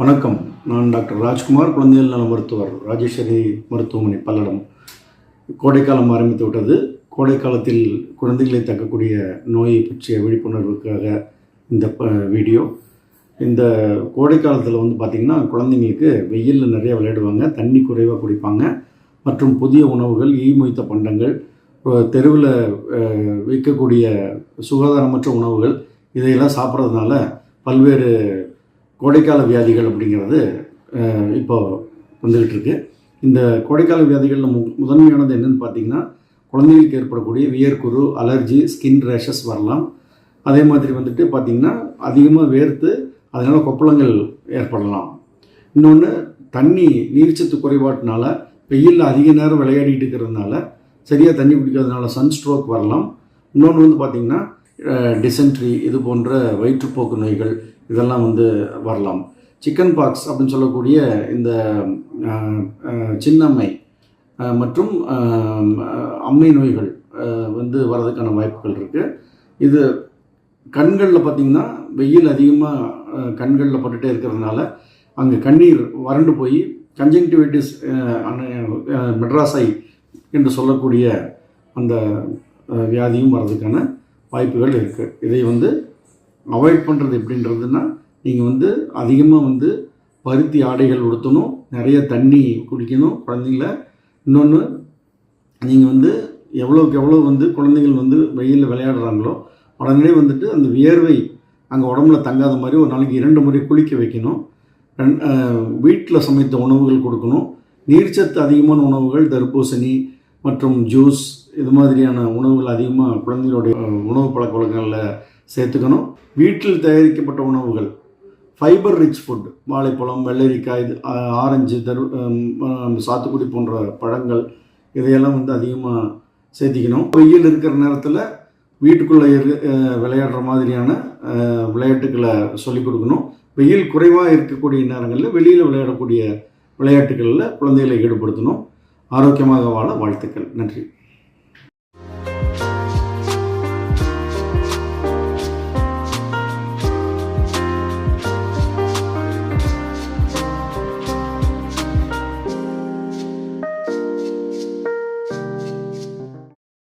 வணக்கம். நான் டாக்டர் ராஜ்குமார், குழந்தைகள் நல மருத்துவர், ராஜேஸ்வரி மருத்துவமனை, பல்லடம். கோடைக்காலம் ஆரம்பித்து விட்டது. கோடை காலத்தில் குழந்தைகளை தக்கக்கூடிய நோயை பற்றிய விழிப்புணர்வுக்காக இந்த வீடியோ. இந்த கோடை காலத்தில் பார்த்திங்கன்னா குழந்தைங்களுக்கு வெயிலில் நிறைய விளையாடுவாங்க, தண்ணி குறைவாக குடிப்பாங்க, மற்றும் புதிய உணவுகள், மொய்த்த பண்டங்கள், தெருவில் விற்கக்கூடிய சுகாதாரமற்ற உணவுகள் இதையெல்லாம் சாப்பிட்றதுனால பல்வேறு கோடைக்கால வியாதிகள் அப்படிங்கிறது இப்போ வந்துக்கிட்டு இருக்கு. இந்த கோடைக்கால வியாதிகளில் முதன்மையானது என்னென்னு பார்த்திங்கன்னா, குழந்தைகளுக்கு ஏற்படக்கூடிய வியர்க்குரு, அலர்ஜி, ஸ்கின் ரேஷஸ் வரலாம். அதே மாதிரி பார்த்திங்கன்னா அதிகமாக வேர்த்து அதனால் கொப்பளங்கள் ஏற்படலாம். இன்னொன்று, நீர்ச்சத்து குறைபாட்டினால வெயிலில் அதிக நேரம் விளையாடிட்டு இருக்கிறதுனால சரியாக தண்ணி குடிக்காதனால சன்ஸ்ட்ரோக் வரலாம். இன்னொன்று பார்த்திங்கன்னா டிசென்ட்ரி, இது போன்ற வயிற்றுப்போக்கு நோய்கள் இதெல்லாம் வரலாம். சிக்கன் பாக்ஸ் அப்படின்னு சொல்லக்கூடிய இந்த சின்னம்மை மற்றும் அம்மை நோய்கள் வர்றதுக்கான வாய்ப்புகள் இருக்குது. இது கண்களில் பார்த்திங்கன்னா வெயில் அதிகமாக கண்களில் பட்டுகிட்டே இருக்கிறதுனால அங்கே கண்ணீர் வறண்டு போய் கன்ஜங்டிவைட்டிஸ் மெட்ராஸை என்று சொல்லக்கூடிய அந்த வியாதியும் வர்றதுக்கான வாய்ப்புகள் இருக்குது. இதை அவாய்ட் பண்ணுறது எப்படின்றதுன்னா, நீங்கள் அதிகமாக பருத்தி ஆடைகள் உடுத்தணும், நிறைய தண்ணி குடிக்கணும் குழந்தைங்கள. இன்னொன்று, நீங்கள் எவ்வளோக்கு எவ்வளோ குழந்தைகள் வெயிலில் விளையாடுறாங்களோ உடனே அந்த வியர்வை அங்கே உடம்புல தங்காத மாதிரி ஒரு நாளைக்கு 2 முறை குளிக்க வைக்கணும். வீட்டில் சமைத்த உணவுகள் கொடுக்கணும். நீர்ச்சத்து அதிகமான உணவுகள், தர்பூசணி மற்றும் ஜூஸ், இது மாதிரியான உணவுகள் அதிகமாக குழந்தைகளுடைய உணவு பழக்க வழக்கங்களில் சேர்த்துக்கணும். வீட்டில் தயாரிக்கப்பட்ட உணவுகள், ஃபைபர் ரிச் ஃபுட், வாழைப்பழம், வெள்ளரிக்காய், ஆரஞ்சு, சாத்துக்குடி போன்ற பழங்கள், இதையெல்லாம் அதிகமாக சேர்த்திக்கணும். வெயில் இருக்கிற நேரத்தில் வீட்டுக்குள்ளே விளையாடுற மாதிரியான விளையாட்டுக்களை சொல்லிக் கொடுக்கணும். வெயில் குறைவாக இருக்கக்கூடிய நேரங்களில் வெளியில் விளையாடக்கூடிய விளையாட்டுகளில் குழந்தைகளை ஈடுபடுத்தணும். ஆரோக்கியமாக வாழ வாழ்த்துக்கள். நன்றி.